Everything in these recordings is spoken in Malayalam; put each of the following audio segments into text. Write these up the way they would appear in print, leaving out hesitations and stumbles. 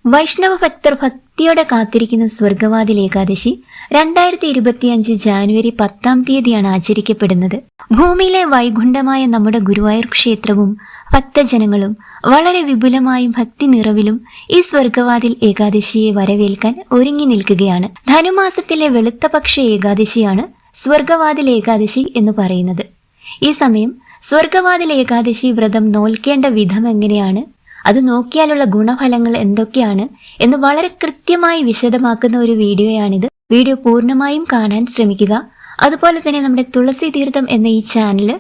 വൈഷ്ണവ ഭക്തർ ഭക്തിയോടെ കാത്തിരിക്കുന്ന സ്വർഗവാതിൽ ഏകാദശി 2025 ജാനുവരി 10 ആചരിക്കപ്പെടുന്നത്. ഭൂമിയിലെ വൈകുണ്ഠമായ നമ്മുടെ ഗുരുവായൂർ ക്ഷേത്രവും ഭക്തജനങ്ങളും വളരെ വിപുലമായും ഭക്തി നിറവിലും ഈ സ്വർഗവാതിൽ ഏകാദശിയെ വരവേൽക്കാൻ ഒരുങ്ങി നിൽക്കുകയാണ്. ധനുമാസത്തിലെ വെളുത്തപക്ഷ ഏകാദശിയാണ് സ്വർഗവാതിൽ ഏകാദശി എന്ന് പറയുന്നത്. ഈ സമയം സ്വർഗവാതിൽ ഏകാദശി വ്രതം നോൽക്കേണ്ട വിധം എങ്ങനെയാണ്, അത് നോക്കിയാലുള്ള ഗുണഫലങ്ങൾ എന്തൊക്കെയാണ് എന്ന് വളരെ കൃത്യമായി വിശദമാക്കുന്ന ഒരു വീഡിയോയാണിത്. വീഡിയോ പൂർണ്ണമായും കാണാൻ ശ്രമിക്കുക. അതുപോലെ തന്നെ നമ്മുടെ തുളസി തീർത്ഥം എന്ന ഈ ചാനൽ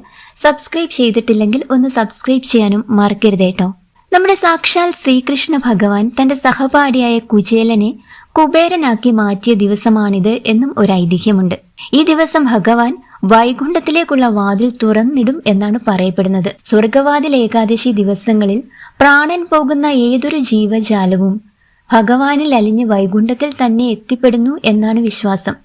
സബ്സ്ക്രൈബ് ചെയ്തിട്ടില്ലെങ്കിൽ ഒന്ന് സബ്സ്ക്രൈബ് ചെയ്യാനും മറക്കരുത് കേട്ടോ. നമ്മുടെ സാക്ഷാൽ ശ്രീകൃഷ്ണ ഭഗവാൻ തന്റെ സഹപാഠിയായ കുചേലനെ കുബേരനാക്കി മാറ്റിയ ദിവസമാണിത് എന്നും ഒരു ഐതിഹ്യമുണ്ട്. ഈ ദിവസം ഭഗവാൻ വൈകുണ്ഠത്തിലേക്കുള്ള വാതിൽ തുറന്നിടും എന്നാണ് പറയപ്പെടുന്നത്. സ്വർഗവാതിൽ ഏകാദശി ദിവസങ്ങളിൽ പ്രാണൻ പോകുന്ന ഏതൊരു ജീവജാലവും ഭഗവാനിൽ അലിഞ്ഞ് വൈകുണ്ഠത്തിൽ തന്നെ എത്തിപ്പെടുന്നു എന്നാണ് വിശ്വാസം.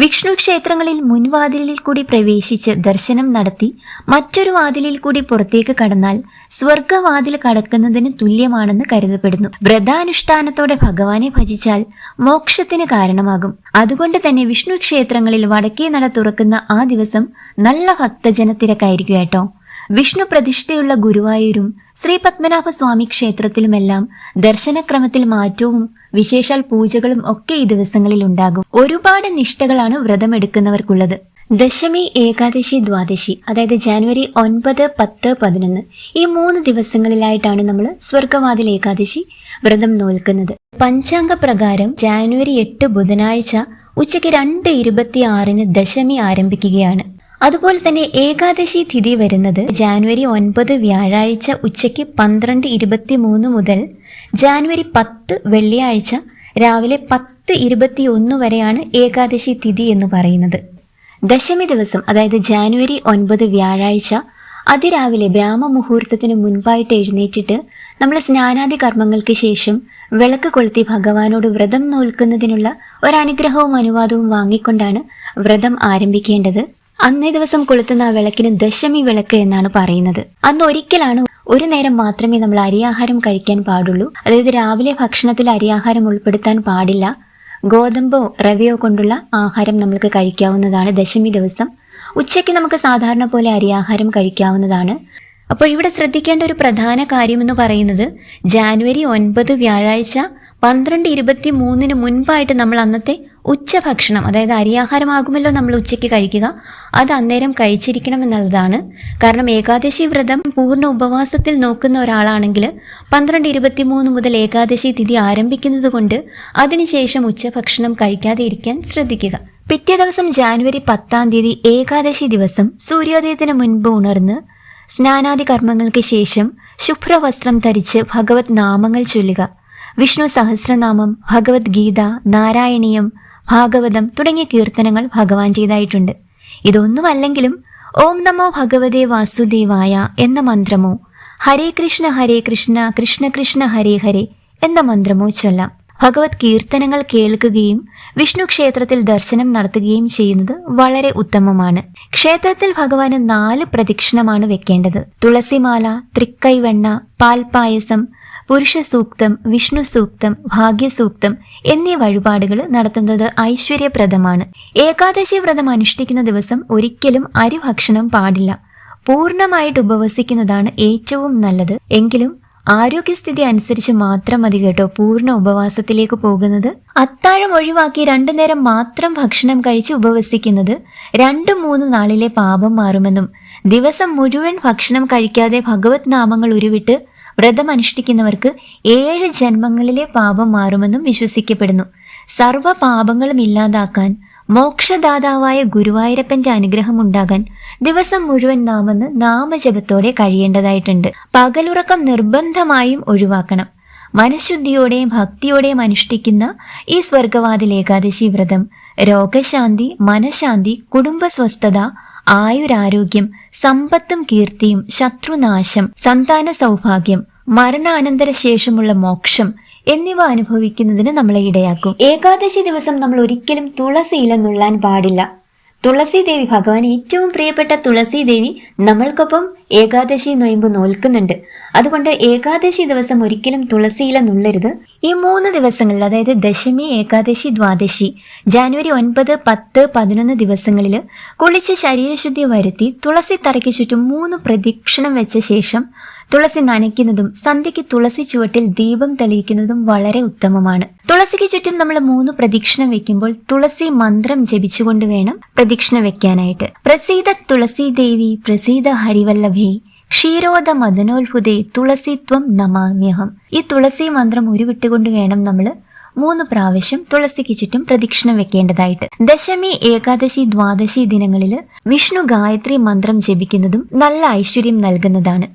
വിഷ്ണു ക്ഷേത്രങ്ങളിൽ മുൻവാതിലിൽ കൂടി പ്രവേശിച്ച് ദർശനം നടത്തി മറ്റൊരു വാതിലിൽ കൂടി പുറത്തേക്ക് കടന്നാൽ സ്വർഗവാതിൽ കടക്കുന്നതിന് തുല്യമാണെന്ന് കരുതപ്പെടുന്നു. വ്രതാനുഷ്ഠാനത്തോടെ ഭഗവാനെ ഭജിച്ചാൽ മോക്ഷത്തിന് കാരണമാകും. അതുകൊണ്ട് തന്നെ വിഷ്ണു ക്ഷേത്രങ്ങളിൽ വടക്കേ നട തുറക്കുന്ന ആ ദിവസം നല്ല ഭക്തജനത്തിരക്കായിരിക്കും കേട്ടോ. വിഷ്ണു പ്രതിഷ്ഠയുള്ള ഗുരുവായൂരും ശ്രീ പത്മനാഭ സ്വാമി ക്ഷേത്രത്തിലുമെല്ലാം ദർശനക്രമത്തിൽ മാറ്റവും വിശേഷാൽ പൂജകളും ഒക്കെ ഈ ദിവസങ്ങളിൽ ഉണ്ടാകും. ഒരുപാട് നിഷ്ഠകളാണ് വ്രതമെടുക്കുന്നവർക്കുള്ളത്. ദശമി, ഏകാദശി, ദ്വാദശി, അതായത് ജാനുവരി 9, 10, 11 ഈ 3 ദിവസങ്ങളിലായിട്ടാണ് നമ്മൾ സ്വർഗവാതിൽ ഏകാദശി വ്രതം നോൽക്കുന്നത്. പഞ്ചാംഗ പ്രകാരം ജാനുവരി 8 ബുധനാഴ്ച ഉച്ചയ്ക്ക് 2:26 ദശമി ആരംഭിക്കുകയാണ്. അതുപോലെ തന്നെ ഏകാദശി തിഥി വരുന്നത് ജാനുവരി 9 വ്യാഴാഴ്ച ഉച്ചയ്ക്ക് 12:23 മുതൽ ജാനുവരി 10 വെള്ളിയാഴ്ച രാവിലെ 10:21 വരെയാണ് ഏകാദശി തിഥി എന്ന് പറയുന്നത്. ദശമി ദിവസം, അതായത് ജാനുവരി 9 വ്യാഴാഴ്ച അതിരാവിലെ ബ്രാഹ്മമുഹൂർത്തത്തിന് മുൻപായിട്ട് എഴുന്നേറ്റിട്ട് നമ്മൾ സ്നാനാദി കർമ്മങ്ങൾക്ക് ശേഷം വിളക്ക് കൊളുത്തി ഭഗവാനോട് വ്രതം നോൽക്കുന്നതിനുള്ള ഒരനുഗ്രഹവും അനുവാദവും വാങ്ങിക്കൊണ്ടാണ് വ്രതം ആരംഭിക്കേണ്ടത്. അന്നേ ദിവസം കൊളുത്തുന്ന ആ വിളക്കിന് ദശമി വിളക്ക് എന്നാണ് പറയുന്നത്. അന്ന് ഒരിക്കലാണ് ഒരു നേരം മാത്രമേ നമ്മൾ അരിയാഹാരം കഴിക്കാൻ പാടുള്ളൂ. അതായത് രാവിലെ ഭക്ഷണത്തിൽ അരിയാഹാരം ഉൾപ്പെടുത്താൻ പാടില്ല. ഗോതമ്പോ റവയോ കൊണ്ടുള്ള ആഹാരം നമുക്ക് കഴിക്കാവുന്നതാണ്. ദശമി ദിവസം ഉച്ചയ്ക്ക് നമുക്ക് സാധാരണ പോലെ അരിയാഹാരം കഴിക്കാവുന്നതാണ്. അപ്പോൾ ഇവിടെ ശ്രദ്ധിക്കേണ്ട ഒരു പ്രധാന കാര്യം എന്ന് പറയുന്നത് ജാനുവരി 9 വ്യാഴാഴ്ച 12:23 മുൻപായിട്ട് നമ്മൾ അന്നത്തെ ഉച്ചഭക്ഷണം, അതായത് അരിയാഹാരമാകുമല്ലോ നമ്മൾ ഉച്ചയ്ക്ക് കഴിക്കുക, അത് അന്നേരം കഴിച്ചിരിക്കണം എന്നുള്ളതാണ്. കാരണം ഏകാദശി വ്രതം പൂർണ്ണ ഉപവാസത്തിൽ നോക്കുന്ന ഒരാളാണെങ്കിൽ 12:23 മുതൽ ഏകാദശി തിഥി ആരംഭിക്കുന്നത് കൊണ്ട് അതിനുശേഷം ഉച്ചഭക്ഷണം കഴിക്കാതെ ഇരിക്കാൻ ശ്രദ്ധിക്കുക. പിറ്റേ ദിവസം ജാനുവരി 10 ഏകാദശി ദിവസം സൂര്യോദയത്തിന് മുൻപ് ഉണർന്ന് സ്നാനാദി കർമ്മങ്ങൾക്ക് ശേഷം ശുഭ്രവസ്ത്രം ധരിച്ച് ഭഗവത് നാമങ്ങൾ ചൊല്ലുക. വിഷ്ണു സഹസ്രനാമം, ഭഗവത്ഗീത, നാരായണീയം, ഭാഗവതം തുടങ്ങിയ കീർത്തനങ്ങൾ ഭഗവാൻ ചെയ്തായിട്ടുണ്ട്. ഇതൊന്നുമല്ലെങ്കിലും ഓം നമോ ഭഗവതേ വാസുദേവായ എന്ന മന്ത്രമോ ഹരേ കൃഷ്ണ കൃഷ്ണ കൃഷ്ണ ഹരേ ഹരേ എന്ന മന്ത്രമോ ചൊല്ലാം. ഭഗവത് കീർത്തനങ്ങൾ കേൾക്കുകയും വിഷ്ണു ക്ഷേത്രത്തിൽ ദർശനം നടത്തുകയും ചെയ്യുന്നത് വളരെ ഉത്തമമാണ്. ക്ഷേത്രത്തിൽ ഭഗവാന് 4 പ്രദക്ഷിണമാണ് വെക്കേണ്ടത്. തുളസിമാല, തൃക്കൈവെണ്ണ, പാൽപായസം, പുരുഷ സൂക്തം, വിഷ്ണു സൂക്തം, ഭാഗ്യസൂക്തം എന്നീ വഴിപാടുകൾ നടത്തുന്നത് ഐശ്വര്യപ്രദമാണ്. ഏകാദശി വ്രതം അനുഷ്ഠിക്കുന്ന ദിവസം ഒരിക്കലും അരിഭക്ഷണം പാടില്ല. പൂർണ്ണമായിട്ട് ഉപവസിക്കുന്നതാണ് ഏറ്റവും നല്ലത്. എങ്കിലും ആരോഗ്യസ്ഥിതി അനുസരിച്ച് മാത്രം മതി കേട്ടോ പൂർണ്ണ ഉപവാസത്തിലേക്ക് പോകുന്നത്. അത്താഴം ഒഴിവാക്കി 2 നേരം മാത്രം ഭക്ഷണം കഴിച്ച് ഉപവസിക്കുന്നത് 2-3 നാളിലെ പാപം മാറുമെന്നും ദിവസം മുഴുവൻ ഭക്ഷണം കഴിക്കാതെ ഭഗവത് നാമങ്ങൾ ഉരുവിട്ട് വ്രതം അനുഷ്ഠിക്കുന്നവർക്ക് 7 ജന്മങ്ങളിലെ പാപം മാറുമെന്നും വിശ്വസിക്കപ്പെടുന്നു. സർവ്വ പാപങ്ങളും ഇല്ലാതാക്കാൻ മോക്ഷദാതാവായ ഗുരുവായൂരപ്പന്റെ അനുഗ്രഹം ഉണ്ടാകാൻ ദിവസം മുഴുവൻ നാമെന്ന് നാമജപത്തോടെ കഴിയേണ്ടതായിട്ടുണ്ട്. പകലുറക്കം നിർബന്ധമായും ഒഴിവാക്കണം. മനഃശുദ്ധിയോടെയും ഭക്തിയോടെയും അനുഷ്ഠിക്കുന്ന ഈ സ്വർഗവാതിൽ ഏകാദശി വ്രതം രോഗശാന്തി, മനഃശാന്തി, കുടുംബസ്വസ്ഥത, ആയുരാരോഗ്യം, സമ്പത്തും കീർത്തിയും, ശത്രുനാശം, സന്താന സൗഭാഗ്യം, മരണാനന്തര ശേഷമുള്ള മോക്ഷം എന്നിവ അനുഭവിക്കുന്നതിന് നമ്മളെ ഇടയാക്കും. ഏകാദശി ദിവസം നമ്മൾ ഒരിക്കലും തുളസിയില നുള്ളാൻ പാടില്ല. തുളസി ദേവി, ഭഗവാൻ ഏറ്റവും പ്രിയപ്പെട്ട തുളസി ദേവി നമ്മൾക്കൊപ്പം ഏകാദശി നൊയമ്പ് നോൽക്കുന്നുണ്ട്. അതുകൊണ്ട് ഏകാദശി ദിവസം ഒരിക്കലും തുളസിയില നുള്ളരുത്. ഈ 3 ദിവസങ്ങളിൽ, അതായത് ദശമി, ഏകാദശി, ദ്വാദശി, ജാനുവരി 9, 10, 11 ദിവസങ്ങളിൽ കുളിച്ച് ശരീരശുദ്ധി വരുത്തി തുളസി തറയ്ക്ക് ചുറ്റും 3 പ്രദക്ഷിണം വെച്ച ശേഷം തുളസി നനയ്ക്കുന്നതും സന്ധ്യയ്ക്ക് തുളസി ചുവട്ടിൽ ദീപം തെളിയിക്കുന്നതും വളരെ ഉത്തമമാണ്. തുളസിക്ക് ചുറ്റും നമ്മൾ 3 പ്രദക്ഷിണം വെക്കുമ്പോൾ തുളസി മന്ത്രം ജപിച്ചുകൊണ്ട് വേണം പ്രദക്ഷിണം വെക്കാനായിട്ട്. പ്രസീത തുളസി ദേവി പ്രസീത ഹരിവല്ലഭേ ക്ഷീരോദ മദനോത്ഭുതേ തുളസിത്വം നമാമ്യഹം. ഈ തുളസി മന്ത്രം ഉരുവിട്ടുകൊണ്ട് വേണം നമ്മൾ 3 പ്രാവശ്യം തുളസിക്ക് ചുറ്റും പ്രദക്ഷിണം വെക്കേണ്ടതായിട്ട്. ദശമി, ഏകാദശി, ദ്വാദശി ദിനങ്ങളിൽ വിഷ്ണു ഗായത്രി മന്ത്രം ജപിക്കുന്നതും നല്ല ഐശ്വര്യം നൽകുന്നതാണ്.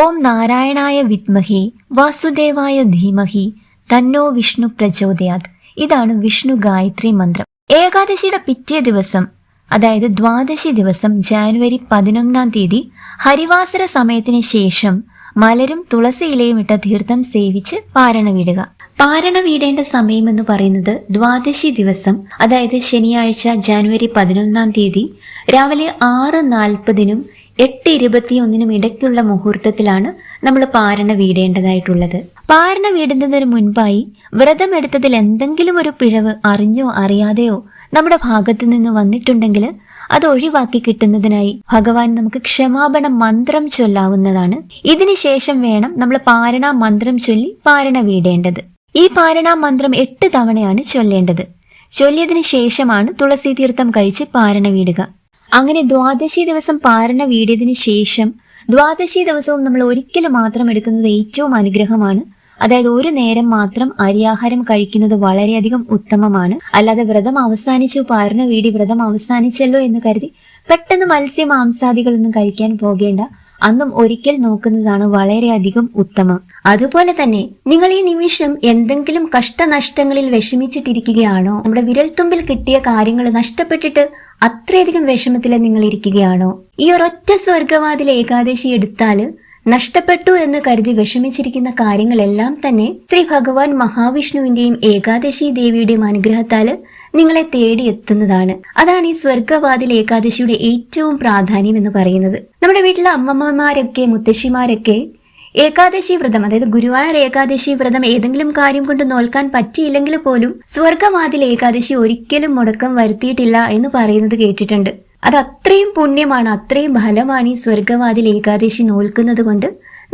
ഓം നാരായണായ വിദ്മഹേ വാസുദേവായ ധീമഹി തന്നോ വിഷ്ണു പ്രചോദയാത്. ഇതാണ് വിഷ്ണു ഗായത്രി മന്ത്രം. ഏകാദശിയുടെ പിറ്റേ ദിവസം, അതായത് ദ്വാദശി ദിവസം ജാനുവരി 11-ാം തീയതി ഹരിവാസര സമയത്തിന് ശേഷം മലരും തുളസി ഇലയും ഇട്ട തീർത്ഥം സേവിച്ച് പാരണ വീടുക. പാരണ വീടേണ്ട സമയം എന്ന് പറയുന്നത് ദ്വാദശി ദിവസം, അതായത് ശനിയാഴ്ച ജാനുവരി 11-ാം തീയതി രാവിലെ 6:40-നും 8:21-നും ഇടയ്ക്കുള്ള മുഹൂർത്തത്തിലാണ് നമ്മൾ പാരണ വീടേണ്ടതായിട്ടുള്ളത്. പാരണ വീടുന്നതിന് മുൻപായി വ്രതമെടുത്തതിൽ എന്തെങ്കിലും ഒരു പിഴവ് അറിഞ്ഞോ അറിയാതെയോ നമ്മുടെ ഭാഗത്തു നിന്ന് വന്നിട്ടുണ്ടെങ്കിൽ അത് ഒഴിവാക്കി കിട്ടുന്നതിനായി ഭഗവാൻ നമുക്ക് ക്ഷമാപണ മന്ത്രം ചൊല്ലാവുന്നതാണ്. ഇതിനുശേഷം വേണം നമ്മൾ പാരണ മന്ത്രം ചൊല്ലി പാരണ വീടേണ്ടത്. ഈ പാരണ മന്ത്രം 8 തവണയാണ് ചൊല്ലേണ്ടത്. ചൊല്ലിയതിനു ശേഷമാണ് തുളസി തീർത്ഥം കഴിച്ച് പാരണ വീടുക. അങ്ങനെ ദ്വാദശി ദിവസം പാരണ വീടിയതിനു ശേഷം ദ്വാദശി ദിവസവും നമ്മൾ ഒരിക്കലും മാത്രം എടുക്കുന്നത് ഏറ്റവും അനുഗ്രഹമാണ്. അതായത് ഒരു നേരം മാത്രം അരിയാഹാരം കഴിക്കുന്നത് വളരെയധികം ഉത്തമമാണ്. അല്ലാതെ വ്രതം അവസാനിച്ചു, പാരണ വീടി വ്രതം അവസാനിച്ചല്ലോ എന്ന് കരുതി പെട്ടെന്ന് മത്സ്യ മാംസാദികളൊന്നും കഴിക്കാൻ പോകേണ്ട. അന്നും ഒരിക്കൽ നോക്കുന്നതാണ് വളരെയധികം ഉത്തമം. അതുപോലെ തന്നെ നിങ്ങൾ ഈ നിമിഷം എന്തെങ്കിലും കഷ്ടനഷ്ടങ്ങളിൽ വിഷമിച്ചിട്ടിരിക്കുകയാണോ? നമ്മുടെ വിരൽത്തുമ്പിൽ കിട്ടിയ കാര്യങ്ങൾ നഷ്ടപ്പെട്ടിട്ട് അത്രയധികം വിഷമത്തിൽ നിങ്ങൾ ഇരിക്കുകയാണോ? ഈ ഒരൊറ്റ സ്വർഗവാതിൽ ഏകാദശി എടുത്താൽ നഷ്ടപ്പെട്ടു എന്ന് കരുതി വിഷമിച്ചിരിക്കുന്ന കാര്യങ്ങളെല്ലാം തന്നെ ശ്രീ ഭഗവാൻ മഹാവിഷ്ണുവിന്റെയും ഏകാദശി ദേവിയുടെയും അനുഗ്രഹത്താൽ നിങ്ങളെ തേടി എത്തുന്നതാണ്. അതാണ് ഈ സ്വർഗവാതിൽ ഏകാദശിയുടെ ഏറ്റവും പ്രാധാന്യം എന്ന് പറയുന്നത്. നമ്മുടെ വീട്ടിലെ അമ്മമ്മമാരൊക്കെ, മുത്തശ്ശിമാരൊക്കെ ഏകാദശി വ്രതം, അതായത് ഗുരുവായൂർ ഏകാദശി വ്രതം ഏതെങ്കിലും കാര്യം കൊണ്ട് നോൽക്കാൻ പറ്റിയില്ലെങ്കിൽ പോലും സ്വർഗവാതിൽ ഏകാദശി ഒരിക്കലും മുടക്കം വരുത്തിയിട്ടില്ല എന്ന് പറയുന്നത് കേട്ടിട്ടുണ്ട്. അത് അത്രയും പുണ്യമാണ്, അത്രയും ഫലമാണ് ഈ സ്വർഗവാതിൽ ഏകാദശി നോൽക്കുന്നത് കൊണ്ട്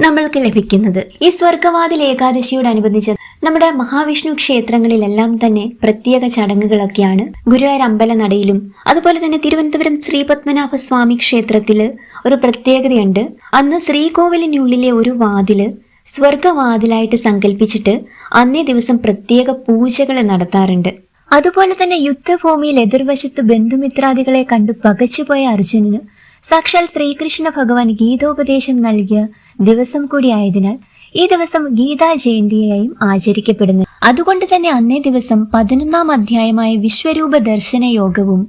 നമ്മൾക്ക് ലഭിക്കുന്നത്. ഈ സ്വർഗവാതിൽ ഏകാദശിയോടനുബന്ധിച്ച് നമ്മുടെ മഹാവിഷ്ണു ക്ഷേത്രങ്ങളിലെല്ലാം തന്നെ പ്രത്യേക ചടങ്ങുകളൊക്കെയാണ്. ഗുരുവായൂർ അമ്പലനടയിലും അതുപോലെ തന്നെ തിരുവനന്തപുരം ശ്രീപത്മനാഭ സ്വാമി ക്ഷേത്രത്തില് ഒരു പ്രത്യേകതയുണ്ട്. അന്ന് ശ്രീകോവിലിനുള്ളിലെ ഒരു വാതില് സ്വർഗവാതിലായിട്ട് സങ്കല്പിച്ചിട്ട് അന്നേ ദിവസം പ്രത്യേക പൂജകൾ നടത്താറുണ്ട്. അതുപോലെ തന്നെ യുദ്ധഭൂമിയിൽ എതിർവശത്ത് ബന്ധുമിത്രാദികളെ കണ്ടു പകച്ചുപോയ അർജുനന് സാക്ഷാൽ ശ്രീകൃഷ്ണ ഭഗവാൻ ഗീതോപദേശം നൽകിയ ദിവസം കൂടി ആയതിനാൽ ഈ ദിവസം ഗീതാ ജയന്തിയായും ആചരിക്കപ്പെടുന്നു. അതുകൊണ്ട് തന്നെ അന്നേ ദിവസം 11-ാം അധ്യായമായ വിശ്വരൂപ ദർശന യോഗവും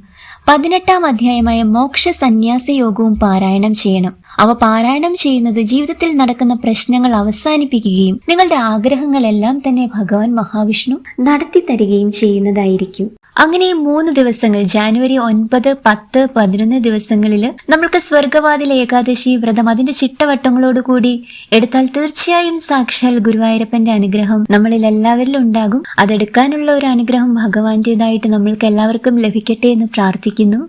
18-ാം അധ്യായമായ മോക്ഷ സന്യാസ യോഗവും പാരായണം ചെയ്യണം. അവ പാരായണം ചെയ്യുന്നത് ജീവിതത്തിൽ നടക്കുന്ന പ്രശ്നങ്ങൾ അവസാനിപ്പിക്കുകയും നിങ്ങളുടെ ആഗ്രഹങ്ങളെല്ലാം തന്നെ ഭഗവാൻ മഹാവിഷ്ണു നടത്തി തരികയും ചെയ്യുന്നതായിരിക്കും. അങ്ങനെ ഈ 3 ദിവസങ്ങൾ ജാനുവരി 9, 10, 11 ദിവസങ്ങളിൽ നമ്മൾക്ക് സ്വർഗവാതിൽ ഏകാദശി വ്രതം അതിന്റെ ചിട്ടവട്ടങ്ങളോടുകൂടി എടുത്താൽ തീർച്ചയായും സാക്ഷാൽ ഗുരുവായൂരപ്പന്റെ അനുഗ്രഹം നമ്മളിൽ എല്ലാവരിലും ഉണ്ടാകും. അതെടുക്കാനുള്ള ഒരു അനുഗ്രഹം ഭഗവാന്റേതായിട്ട് നമ്മൾക്ക് എല്ലാവർക്കും ലഭിക്കട്ടെ എന്ന് പ്രാർത്ഥിക്കുന്നു.